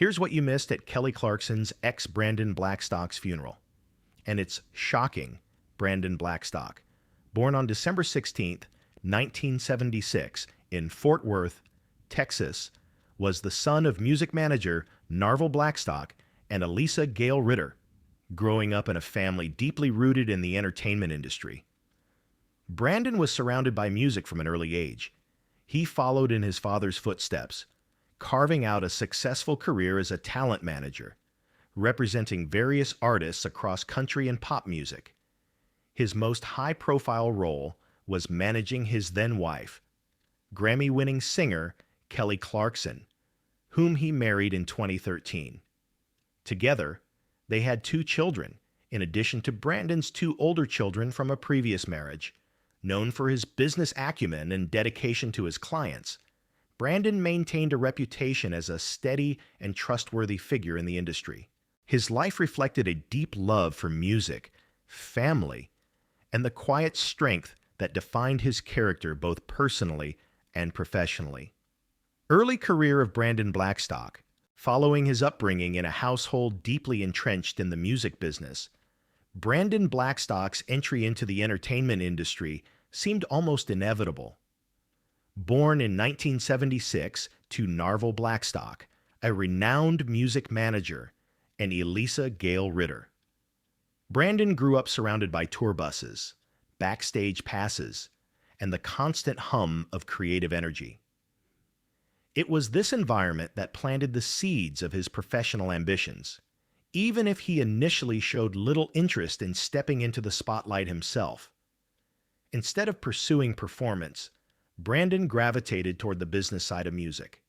Here's what you missed at Kelly Clarkson's ex-Brandon Blackstock's funeral. And it's shocking. Brandon Blackstock, born on December 16, 1976, in Fort Worth, Texas, was the son of music manager Narvel Blackstock and Elisa Gale Ritter, growing up in a family deeply rooted in the entertainment industry. Brandon was surrounded by music from an early age. He followed in his father's footsteps, carving out a successful career as a talent manager, representing various artists across country and pop music. His most high-profile role was managing his then-wife, Grammy-winning singer Kelly Clarkson, whom he married in 2013. Together, they had 2 children, in addition to Brandon's 2 older children from a previous marriage. Known for his business acumen and dedication to his clients, Brandon maintained a reputation as a steady and trustworthy figure in the industry. His life reflected a deep love for music, family, and the quiet strength that defined his character both personally and professionally. Early career of Brandon Blackstock. Following his upbringing in a household deeply entrenched in the music business, Brandon Blackstock's entry into the entertainment industry seemed almost inevitable. Born in 1976 to Narvel Blackstock, a renowned music manager, and Elisa Gale Ritter, Brandon grew up surrounded by tour buses, backstage passes, and the constant hum of creative energy. It was this environment that planted the seeds of his professional ambitions, even if he initially showed little interest in stepping into the spotlight himself. Instead of pursuing performance, Brandon gravitated toward the business side of music.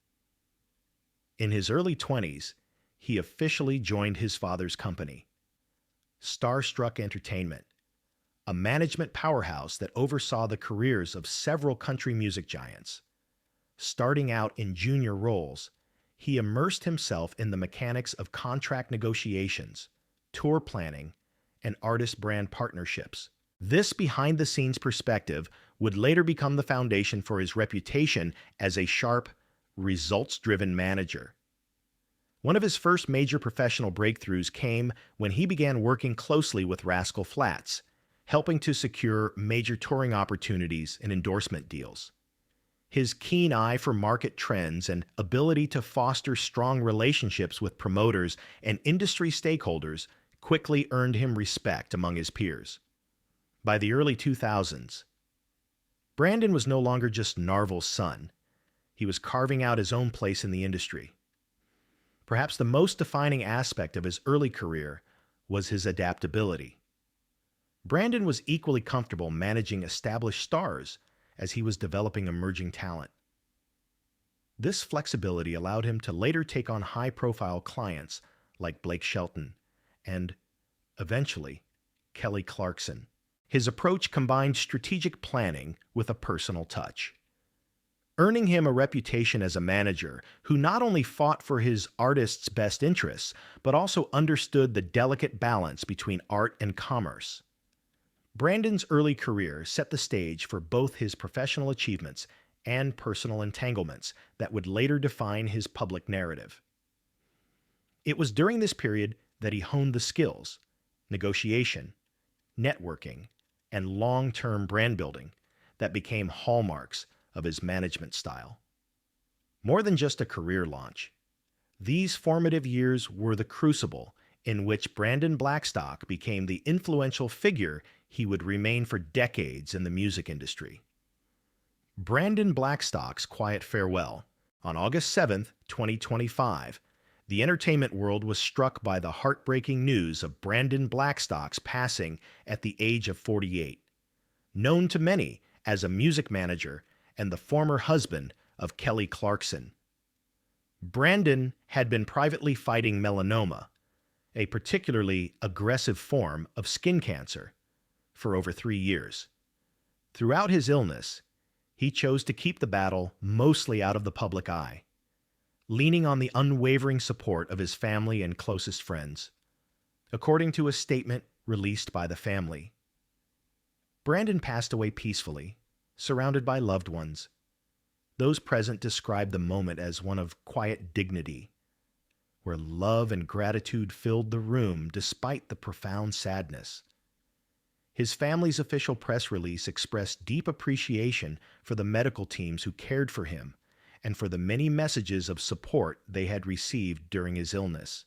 In his early 20s, he officially joined his father's company, Starstruck Entertainment, a management powerhouse that oversaw the careers of several country music giants. Starting out in junior roles, he immersed himself in the mechanics of contract negotiations, tour planning, and artist brand partnerships. This behind-the-scenes perspective would later become the foundation for his reputation as a sharp, results-driven manager. One of his first major professional breakthroughs came when he began working closely with Rascal Flatts, helping to secure major touring opportunities and endorsement deals. His keen eye for market trends and ability to foster strong relationships with promoters and industry stakeholders quickly earned him respect among his peers. By the early 2000s, Brandon was no longer just Narvel's son. He was carving out his own place in the industry. Perhaps the most defining aspect of his early career was his adaptability. Brandon was equally comfortable managing established stars as he was developing emerging talent. This flexibility allowed him to later take on high-profile clients like Blake Shelton and, eventually, Kelly Clarkson. His approach combined strategic planning with a personal touch, earning him a reputation as a manager who not only fought for his artist's best interests, but also understood the delicate balance between art and commerce. Brandon's early career set the stage for both his professional achievements and personal entanglements that would later define his public narrative. It was during this period that he honed the skills, negotiation, networking, and long-term brand building that became hallmarks of his management style. More than just a career launch, these formative years were the crucible in which Brandon Blackstock became the influential figure he would remain for decades in the music industry. Brandon Blackstock's quiet farewell. On August 7, 2025, the entertainment world was struck by the heartbreaking news of Brandon Blackstock's passing at the age of 48. Known to many as a music manager and the former husband of Kelly Clarkson, Brandon had been privately fighting melanoma, a particularly aggressive form of skin cancer, for over 3 years. Throughout his illness, he chose to keep the battle mostly out of the public eye, leaning on the unwavering support of his family and closest friends. According to a statement released by the family, Brandon passed away peacefully, surrounded by loved ones. Those present described the moment as one of quiet dignity. where love and gratitude filled the room despite the profound sadness. His family's official press release expressed deep appreciation for the medical teams who cared for him and for the many messages of support they had received during his illness.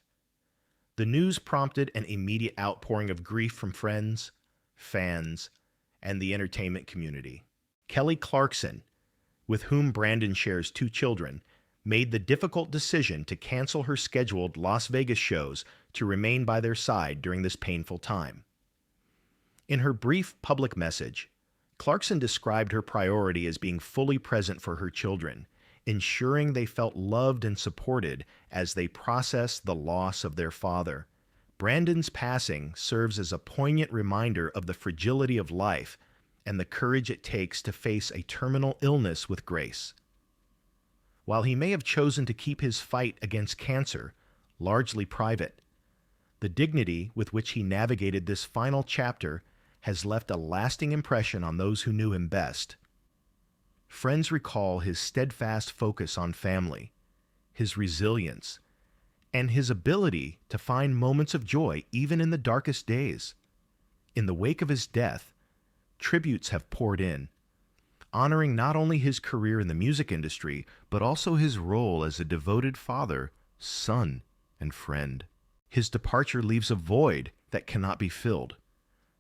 The news prompted an immediate outpouring of grief from friends, fans, and the entertainment community. Kelly Clarkson, with whom Brandon shares 2 children, made the difficult decision to cancel her scheduled Las Vegas shows to remain by their side during this painful time. In her brief public message, Clarkson described her priority as being fully present for her children, ensuring they felt loved and supported as they processed the loss of their father. Brandon's passing serves as a poignant reminder of the fragility of life and the courage it takes to face a terminal illness with grace. While he may have chosen to keep his fight against cancer largely private, the dignity with which he navigated this final chapter has left a lasting impression on those who knew him best. Friends recall his steadfast focus on family, his resilience, and his ability to find moments of joy even in the darkest days. In the wake of his death, tributes have poured in, honoring not only his career in the music industry, but also his role as a devoted father, son, and friend. His departure leaves a void that cannot be filled,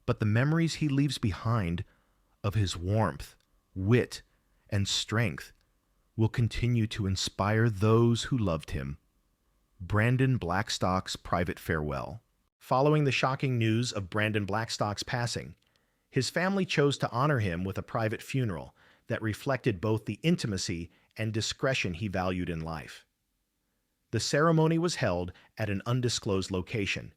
but the memories he leaves behind of his warmth, wit, and strength will continue to inspire those who loved him. Brandon Blackstock's private farewell. Following the shocking news of Brandon Blackstock's passing, his family chose to honor him with a private funeral that reflected both the intimacy and discretion he valued in life. The ceremony was held at an undisclosed location,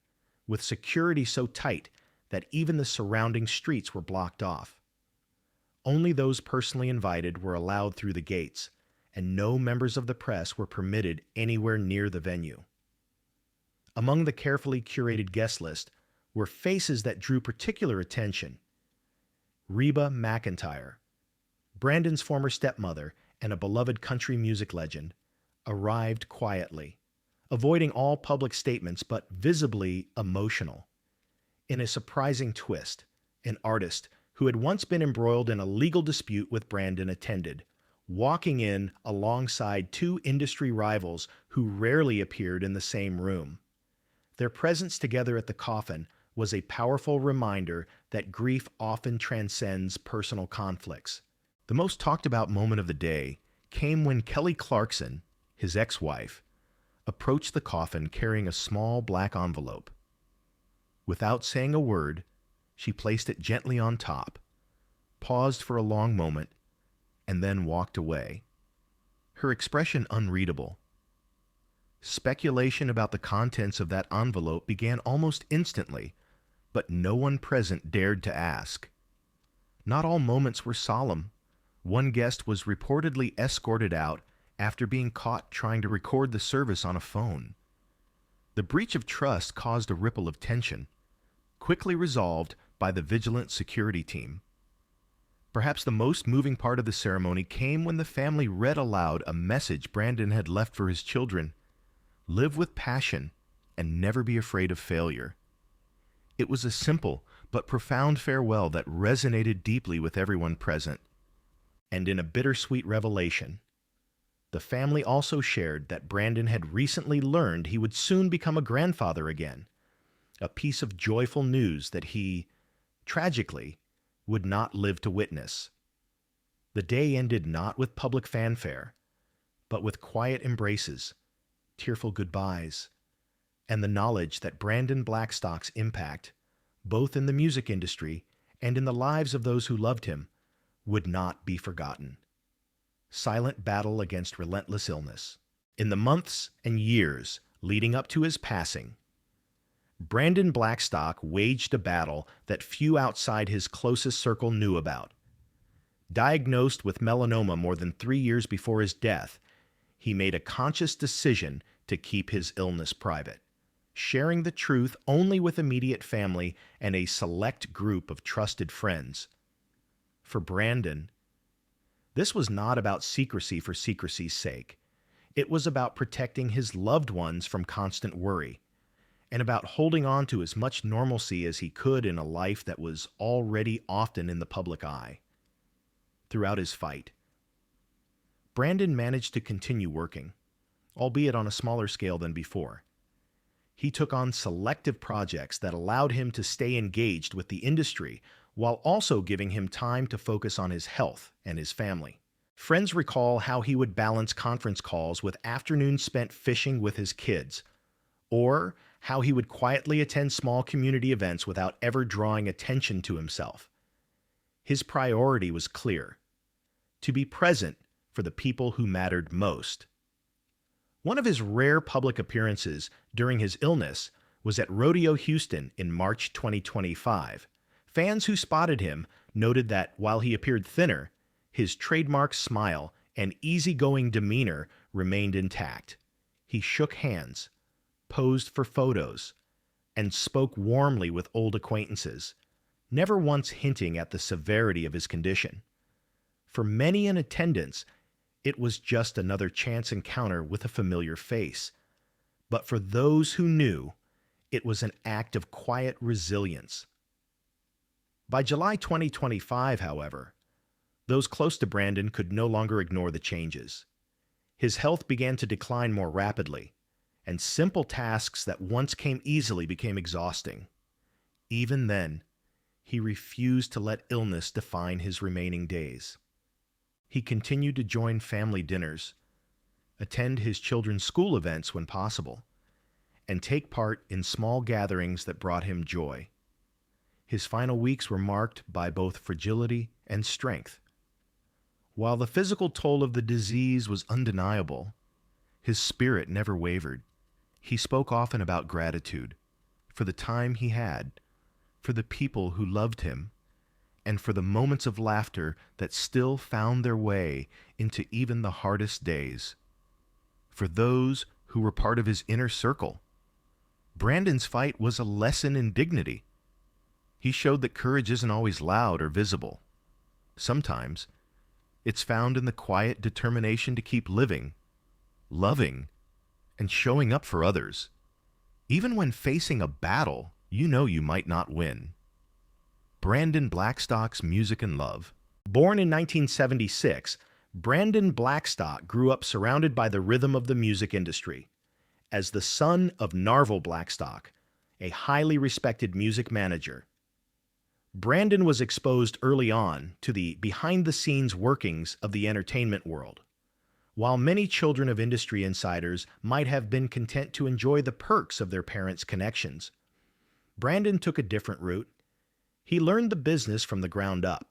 with security so tight that even the surrounding streets were blocked off. Only those personally invited were allowed through the gates, and no members of the press were permitted anywhere near the venue. Among the carefully curated guest list were faces that drew particular attention. Reba McEntire, Brandon's former stepmother and a beloved country music legend, arrived quietly, avoiding all public statements but visibly emotional. In a surprising twist, an artist who had once been embroiled in a legal dispute with Brandon attended, walking in alongside 2 industry rivals who rarely appeared in the same room. Their presence together at the coffin was a powerful reminder that grief often transcends personal conflicts. The most talked about moment of the day came when Kelly Clarkson, his ex-wife, approached the coffin carrying a small black envelope. Without saying a word, she placed it gently on top, paused for a long moment, and then walked away, her expression unreadable. Speculation about the contents of that envelope began almost instantly, but no one present dared to ask. Not all moments were solemn. One guest was reportedly escorted out after being caught trying to record the service on a phone. The breach of trust caused a ripple of tension, quickly resolved by the vigilant security team. Perhaps the most moving part of the ceremony came when the family read aloud a message Brandon had left for his children: live with passion and never be afraid of failure. It was a simple but profound farewell that resonated deeply with everyone present. And in a bittersweet revelation, the family also shared that Brandon had recently learned he would soon become a grandfather again, a piece of joyful news that he, tragically, would not live to witness. The day ended not with public fanfare, but with quiet embraces, tearful goodbyes, and the knowledge that Brandon Blackstock's impact, both in the music industry and in the lives of those who loved him, would not be forgotten. Silent battle against relentless illness. In the months and years leading up to his passing, Brandon Blackstock waged a battle that few outside his closest circle knew about. Diagnosed with melanoma more than 3 years before his death, he made a conscious decision to keep his illness private, sharing the truth only with immediate family and a select group of trusted friends. For Brandon, this was not about secrecy for secrecy's sake. It was about protecting his loved ones from constant worry, and about holding on to as much normalcy as he could in a life that was already often in the public eye. Throughout his fight, Brandon managed to continue working, albeit on a smaller scale than before. He took on selective projects that allowed him to stay engaged with the industry while also giving him time to focus on his health and his family. Friends recall how he would balance conference calls with afternoons spent fishing with his kids, or how he would quietly attend small community events without ever drawing attention to himself. His priority was clear: to be present for the people who mattered most. One of his rare public appearances during his illness was at Rodeo Houston in March 2025. Fans who spotted him noted that while he appeared thinner, his trademark smile and easygoing demeanor remained intact. He shook hands, posed for photos, and spoke warmly with old acquaintances, never once hinting at the severity of his condition. For many in attendance, it was just another chance encounter with a familiar face. But for those who knew, it was an act of quiet resilience. By July 2025, however, those close to Brandon could no longer ignore the changes. His health began to decline more rapidly, and simple tasks that once came easily became exhausting. Even then, he refused to let illness define his remaining days. He continued to join family dinners, attend his children's school events when possible, and take part in small gatherings that brought him joy. His final weeks were marked by both fragility and strength. While the physical toll of the disease was undeniable, his spirit never wavered. He spoke often about gratitude for the time he had, for the people who loved him, and for the moments of laughter that still found their way into even the hardest days. For those who were part of his inner circle, Brandon's fight was a lesson in dignity. He showed that courage isn't always loud or visible. Sometimes it's found in the quiet determination to keep living, loving, and showing up for others, even when facing a battle you know you might not win. Brandon Blackstock's music and love. Born in 1976, Brandon Blackstock grew up surrounded by the rhythm of the music industry. As the son of Narvel Blackstock, a highly respected music manager, Brandon was exposed early on to the behind-the-scenes workings of the entertainment world. While many children of industry insiders might have been content to enjoy the perks of their parents' connections, Brandon took a different route. He learned the business from the ground up.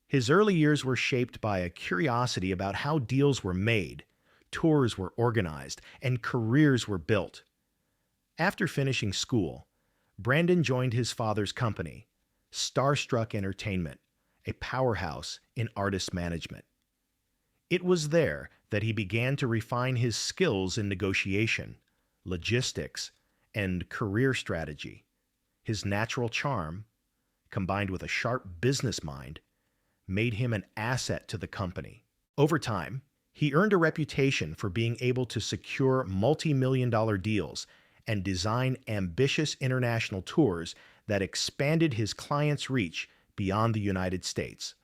His early years were shaped by a curiosity about how deals were made, tours were organized, and careers were built. After finishing school, Brandon joined his father's company, Starstruck Entertainment, a powerhouse in artist management. It was there that he began to refine his skills in negotiation, logistics, and career strategy. His natural charm, combined with a sharp business mind, made him an asset to the company. Over time, he earned a reputation for being able to secure multi-million-dollar deals and design ambitious international tours that expanded his clients' reach beyond the United States.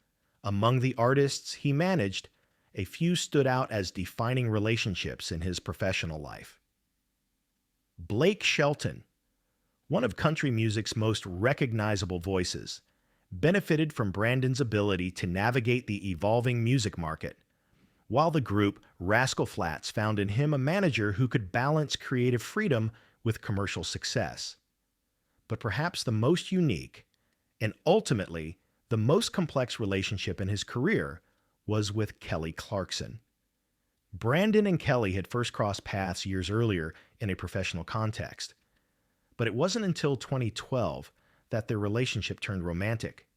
Among the artists he managed, a few stood out as defining relationships in his professional life. Blake Shelton, one of country music's most recognizable voices, benefited from Brandon's ability to navigate the evolving music market, while the group Rascal Flatts found in him a manager who could balance creative freedom with commercial success. But perhaps the most unique, and ultimately the most complex relationship in his career, was with Kelly Clarkson. Brandon and Kelly had first crossed paths years earlier in a professional context, but it wasn't until 2012 that their relationship turned romantic.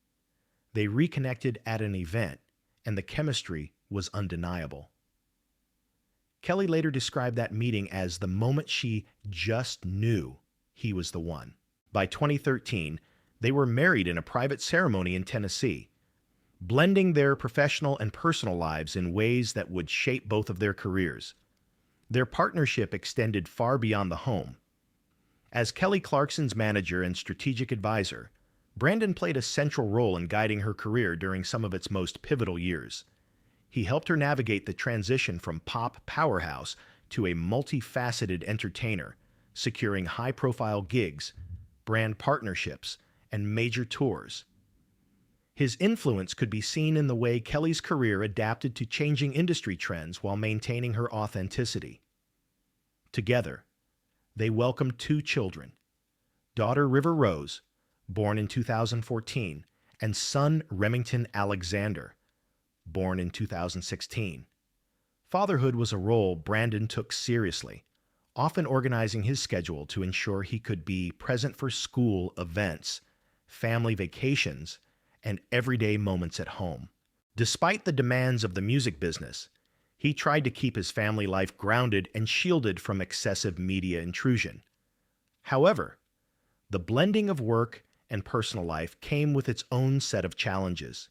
They reconnected at an event, and the chemistry was undeniable. Kelly later described that meeting as the moment she just knew he was the one. By 2013, they were married in a private ceremony in Tennessee, blending their professional and personal lives in ways that would shape both of their careers. Their partnership extended far beyond the home. As Kelly Clarkson's manager and strategic advisor, Brandon played a central role in guiding her career during some of its most pivotal years. He helped her navigate the transition from pop powerhouse to a multifaceted entertainer, securing high-profile gigs, brand partnerships, and major tours. His influence could be seen in the way Kelly's career adapted to changing industry trends while maintaining her authenticity. Together, they welcomed two children, daughter River Rose, born in 2014, and son Remington Alexander, born in 2016. Fatherhood was a role Brandon took seriously, often organizing his schedule to ensure he could be present for school events, family vacations, and everyday moments at home. Despite the demands of the music business, he tried to keep his family life grounded and shielded from excessive media intrusion. However, the blending of work and personal life came with its own set of challenges.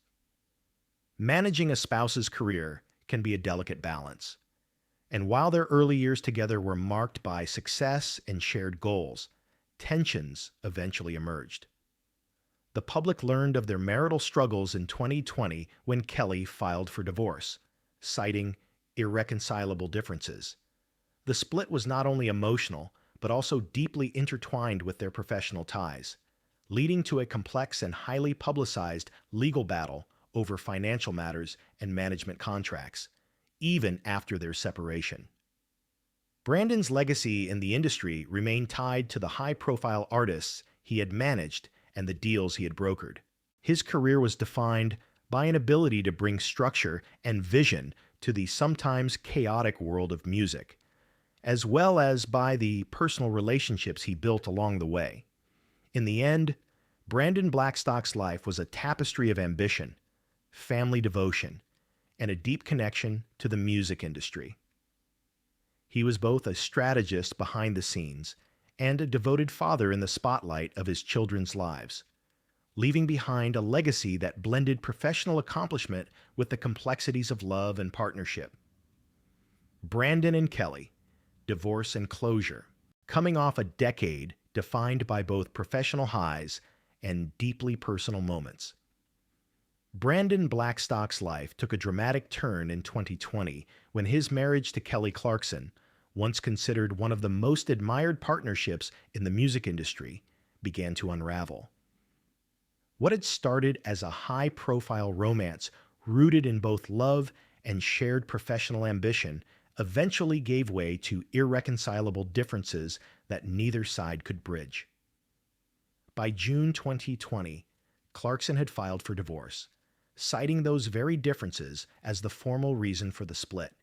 Managing a spouse's career can be a delicate balance, and while their early years together were marked by success and shared goals, tensions eventually emerged. The public learned of their marital struggles in 2020 when Kelly filed for divorce, citing irreconcilable differences. The split was not only emotional, but also deeply intertwined with their professional ties, leading to a complex and highly publicized legal battle over financial matters and management contracts, even after their separation. Brandon's legacy in the industry remained tied to the high-profile artists he had managed and the deals he had brokered. His career was defined by an ability to bring structure and vision to the sometimes chaotic world of music, as well as by the personal relationships he built along the way. In the end, Brandon Blackstock's life was a tapestry of ambition, family devotion, and a deep connection to the music industry. He was both a strategist behind the scenes and a devoted father in the spotlight of his children's lives, leaving behind a legacy that blended professional accomplishment with the complexities of love and partnership. Brandon and Kelly, divorce and closure, coming off a decade defined by both professional highs and deeply personal moments. Brandon Blackstock's life took a dramatic turn in 2020 when his marriage to Kelly Clarkson, once considered one of the most admired partnerships in the music industry, began to unravel. What had started as a high-profile romance rooted in both love and shared professional ambition eventually gave way to irreconcilable differences that neither side could bridge. By June 2020, Clarkson had filed for divorce, citing those very differences as the formal reason for the split.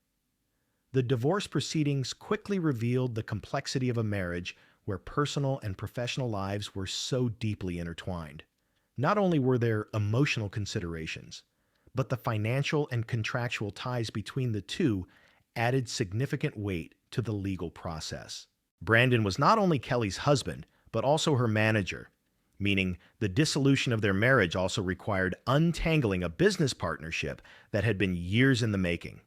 The divorce proceedings quickly revealed the complexity of a marriage where personal and professional lives were so deeply intertwined. Not only were there emotional considerations, but the financial and contractual ties between the two added significant weight to the legal process. Brandon was not only Kelly's husband, but also her manager, meaning the dissolution of their marriage also required untangling a business partnership that had been years in the making.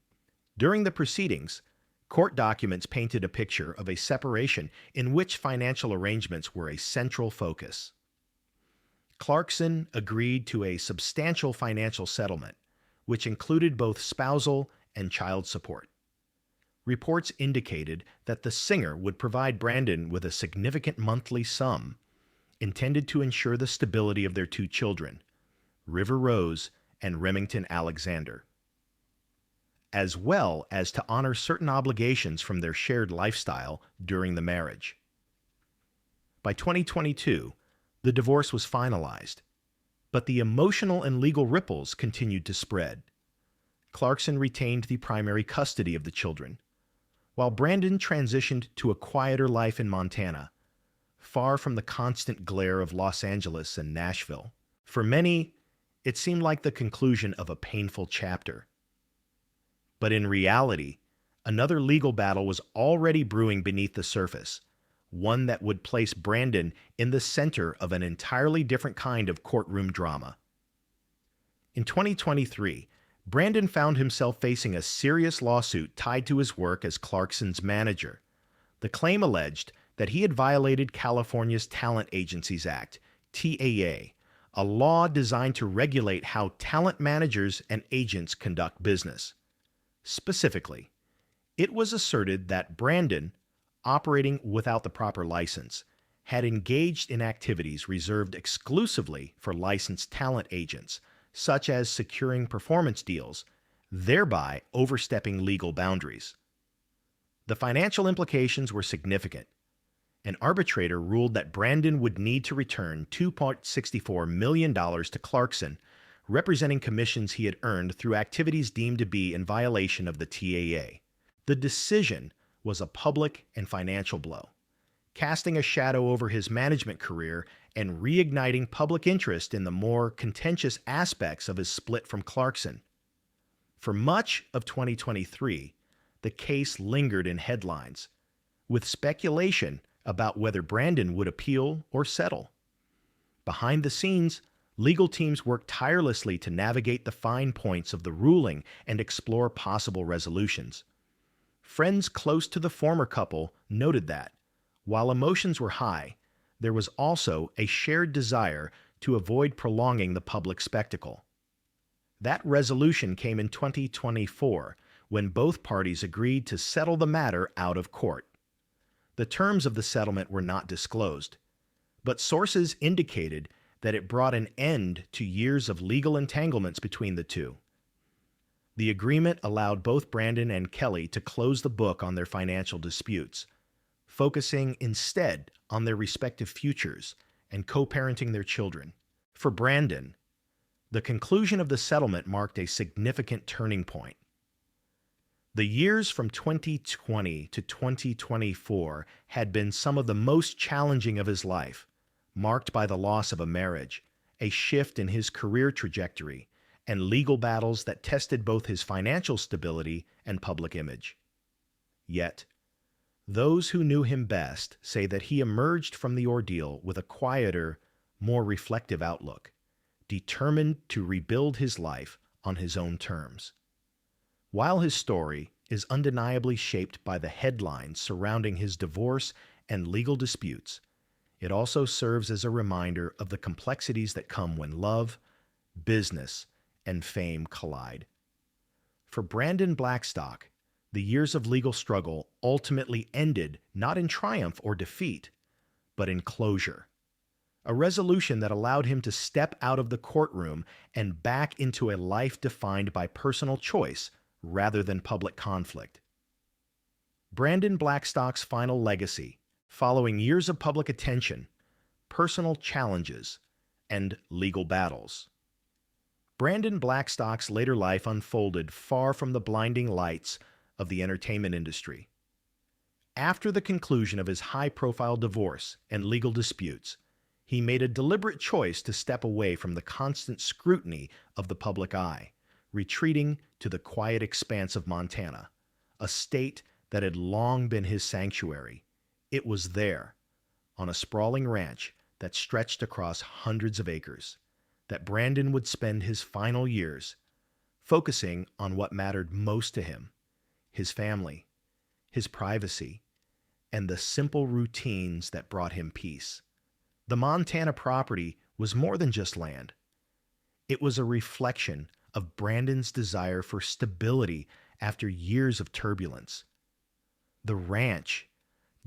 During the proceedings, court documents painted a picture of a separation in which financial arrangements were a central focus. Clarkson agreed to a substantial financial settlement, which included both spousal and child support. Reports indicated that the singer would provide Brandon with a significant monthly sum intended to ensure the stability of their two children, River Rose and Remington Alexander, as well as to honor certain obligations from their shared lifestyle during the marriage. By 2022, the divorce was finalized, but the emotional and legal ripples continued to spread. Clarkson retained the primary custody of the children, while Brandon transitioned to a quieter life in Montana, far from the constant glare of Los Angeles and Nashville. For many, it seemed like the conclusion of a painful chapter. But in reality, another legal battle was already brewing beneath the surface, one that would place Brandon in the center of an entirely different kind of courtroom drama. In 2023, Brandon found himself facing a serious lawsuit tied to his work as Clarkson's manager. The claim alleged that he had violated California's Talent Agencies Act, TAA, a law designed to regulate how talent managers and agents conduct business. Specifically, it was asserted that Brandon, operating without the proper license, had engaged in activities reserved exclusively for licensed talent agents, such as securing performance deals, thereby overstepping legal boundaries. The financial implications were significant. An arbitrator ruled that Brandon would need to return $2.64 million to Clarkson, representing commissions he had earned through activities deemed to be in violation of the TAA. The decision was a public and financial blow, casting a shadow over his management career and reigniting public interest in the more contentious aspects of his split from Clarkson. For much of 2023, the case lingered in headlines, with speculation about whether Brandon would appeal or settle. Behind the scenes, legal teams worked tirelessly to navigate the fine points of the ruling and explore possible resolutions. Friends close to the former couple noted that, while emotions were high, there was also a shared desire to avoid prolonging the public spectacle. That resolution came in 2024, when both parties agreed to settle the matter out of court. The terms of the settlement were not disclosed, but sources indicated that it brought an end to years of legal entanglements between the two. The agreement allowed both Brandon and Kelly to close the book on their financial disputes, focusing instead on their respective futures and co-parenting their children. For Brandon, the conclusion of the settlement marked a significant turning point. The years from 2020 to 2024 had been some of the most challenging of his life, marked by the loss of a marriage, a shift in his career trajectory, and legal battles that tested both his financial stability and public image. Yet, those who knew him best say that he emerged from the ordeal with a quieter, more reflective outlook, determined to rebuild his life on his own terms. While his story is undeniably shaped by the headlines surrounding his divorce and legal disputes, it also serves as a reminder of the complexities that come when love, business, and fame collide. For Brandon Blackstock, the years of legal struggle ultimately ended not in triumph or defeat, but in closure. A resolution that allowed him to step out of the courtroom and back into a life defined by personal choice rather than public conflict. Brandon Blackstock's final legacy, following years of public attention, personal challenges, and legal battles. Brandon Blackstock's later life unfolded far from the blinding lights of the entertainment industry. After the conclusion of his high-profile divorce and legal disputes, he made a deliberate choice to step away from the constant scrutiny of the public eye, retreating to the quiet expanse of Montana, a state that had long been his sanctuary. It was there, on a sprawling ranch that stretched across hundreds of acres, that Brandon would spend his final years, focusing on what mattered most to him: his family, his privacy, and the simple routines that brought him peace. The Montana property was more than just land. It was a reflection of Brandon's desire for stability after years of turbulence. The ranch,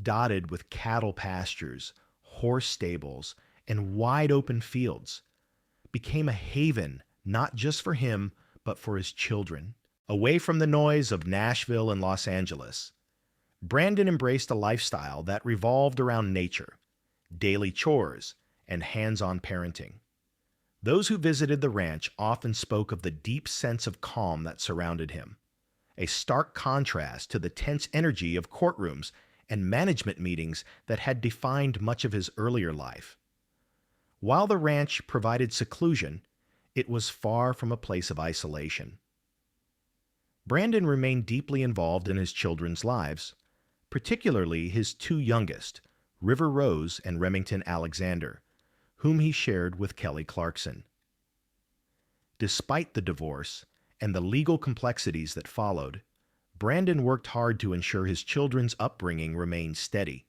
dotted with cattle pastures, horse stables, and wide open fields, became a haven not just for him, but for his children. Away from the noise of Nashville and Los Angeles, Brandon embraced a lifestyle that revolved around nature, daily chores, and hands-on parenting. Those who visited the ranch often spoke of the deep sense of calm that surrounded him, a stark contrast to the tense energy of courtrooms and management meetings that had defined much of his earlier life. While the ranch provided seclusion, it was far from a place of isolation. Brandon remained deeply involved in his children's lives, particularly his two youngest, River Rose and Remington Alexander, whom he shared with Kelly Clarkson. Despite the divorce and the legal complexities that followed, Brandon worked hard to ensure his children's upbringing remained steady.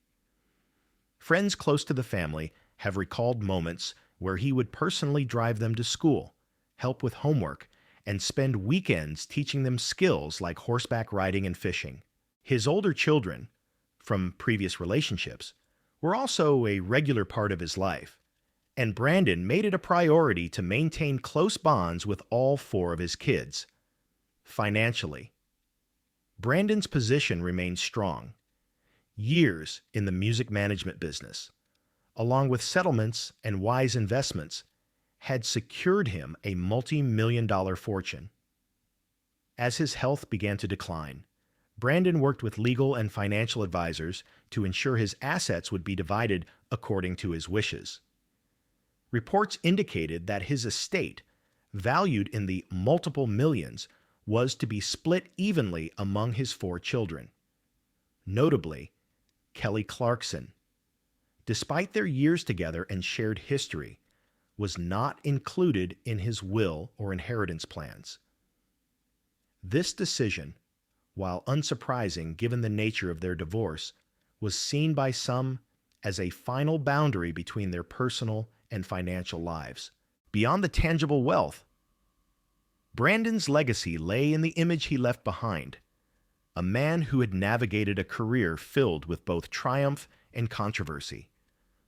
Friends close to the family have recalled moments where he would personally drive them to school, help with homework, and spend weekends teaching them skills like horseback riding and fishing. His older children, from previous relationships, were also a regular part of his life, and Brandon made it a priority to maintain close bonds with all four of his kids. Financially, Brandon's position remained strong. Years in the music management business, along with settlements and wise investments, had secured him a multi-million-dollar fortune. As his health began to decline, Brandon worked with legal and financial advisors to ensure his assets would be divided according to his wishes. Reports indicated that his estate, valued in the multiple millions, was to be split evenly among his four children. Notably, Kelly Clarkson, despite their years together and shared history, was not included in his will or inheritance plans. This decision, while unsurprising given the nature of their divorce, was seen by some as a final boundary between their personal and financial lives. Beyond the tangible wealth, Brandon's legacy lay in the image he left behind, a man who had navigated a career filled with both triumph and controversy,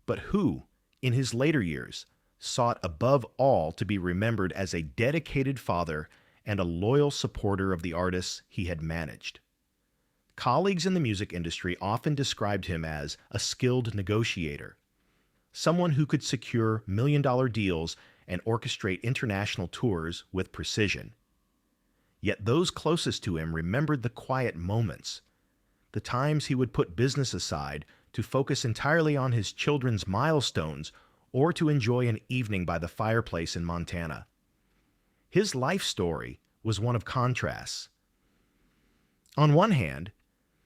but who, in his later years, sought above all to be remembered as a dedicated father and a loyal supporter of the artists he had managed. Colleagues in the music industry often described him as a skilled negotiator, someone who could secure million-dollar deals and orchestrate international tours with precision. Yet those closest to him remembered the quiet moments, the times he would put business aside to focus entirely on his children's milestones or to enjoy an evening by the fireplace in Montana. His life story was one of contrasts. On one hand,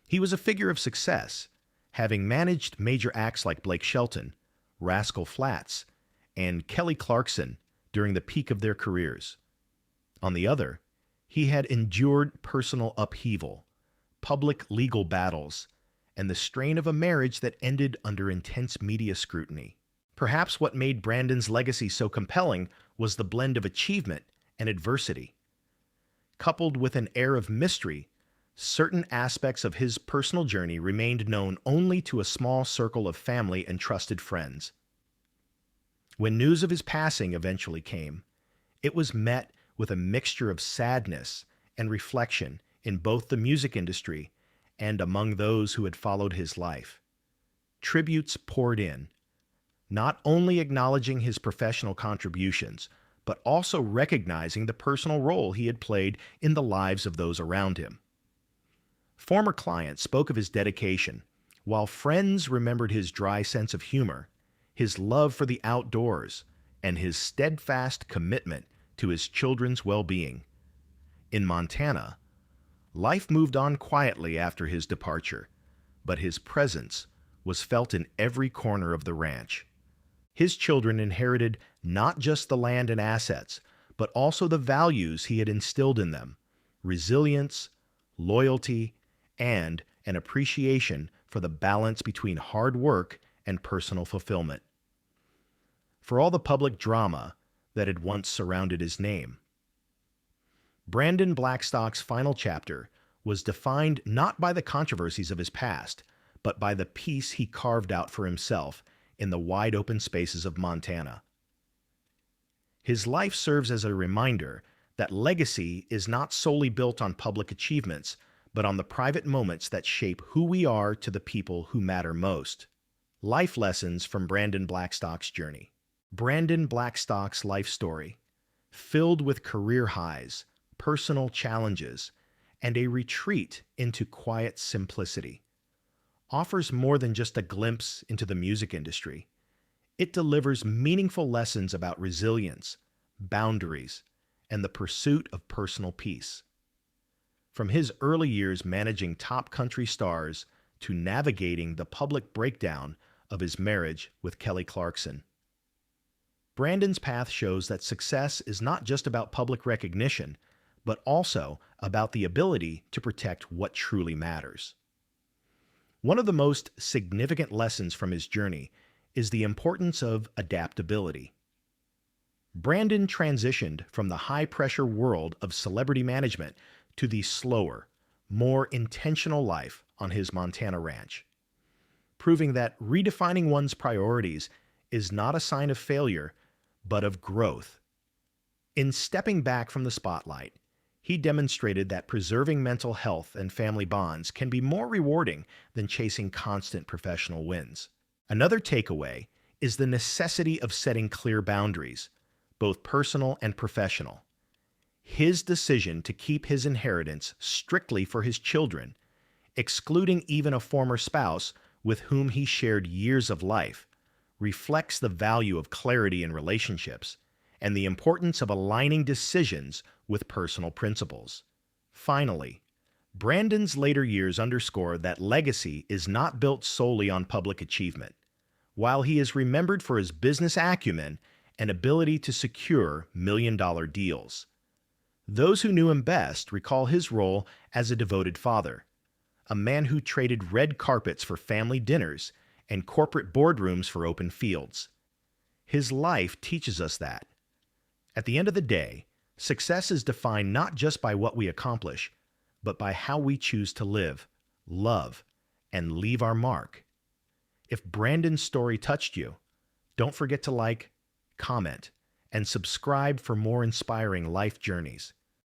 he was a figure of success, having managed major acts like Blake Shelton, Rascal Flatts, and Kelly Clarkson during the peak of their careers. On the other, he had endured personal upheaval, public legal battles, and the strain of a marriage that ended under intense media scrutiny. Perhaps what made Brandon's legacy so compelling was the blend of achievement and adversity. Coupled with an air of mystery, certain aspects of his personal journey remained known only to a small circle of family and trusted friends. When news of his passing eventually came, it was met with a mixture of sadness and reflection in both the music industry and among those who had followed his life. Tributes poured in, not only acknowledging his professional contributions, but also recognizing the personal role he had played in the lives of those around him. Former clients spoke of his dedication, while friends remembered his dry sense of humor, his love for the outdoors, and his steadfast commitment to his children's well-being. In Montana, life moved on quietly after his departure, but his presence was felt in every corner of the ranch. His children inherited not just the land and assets, but also the values he had instilled in them: resilience, loyalty, and an appreciation for the balance between hard work and personal fulfillment. For all the public drama that had once surrounded his name, Brandon Blackstock's final chapter was defined not by the controversies of his past, but by the peace he carved out for himself in the wide-open spaces of Montana. His life serves as a reminder that legacy is not solely built on public achievements, but on the private moments that shape who we are to the people who matter most. Life lessons from Brandon Blackstock's journey. Brandon Blackstock's life story, filled with career highs, personal challenges, and a retreat into quiet simplicity, offers more than just a glimpse into the music industry. It delivers meaningful lessons about resilience, boundaries, and the pursuit of personal peace. From his early years managing top country stars to navigating the public breakdown of his marriage with Kelly Clarkson, Brandon's path shows that success is not just about public recognition, but also about the ability to protect what truly matters. One of the most significant lessons from his journey is the importance of adaptability. Brandon transitioned from the high-pressure world of celebrity management to the slower, more intentional life on his Montana ranch, proving that redefining one's priorities is not a sign of failure, but of growth. In stepping back from the spotlight, he demonstrated that preserving mental health and family bonds can be more rewarding than chasing constant professional wins. Another takeaway is the necessity of setting clear boundaries, both personal and professional. His decision to keep his inheritance strictly for his children, excluding even a former spouse with whom he shared years of life, reflects the value of clarity in relationships and the importance of aligning decisions with personal principles. Finally, Brandon's later years underscore that legacy is not built solely on public achievement. While he is remembered for his business acumen and ability to secure million-dollar deals, those who knew him best recall his role as a devoted father, a man who traded red carpets for family dinners and corporate boardrooms for open fields. His life teaches us that, at the end of the day, success is defined not just by what we accomplish, but by how we choose to live, love, and leave our mark. If Brandon's story touched you, don't forget to like, comment, and subscribe for more inspiring life journeys.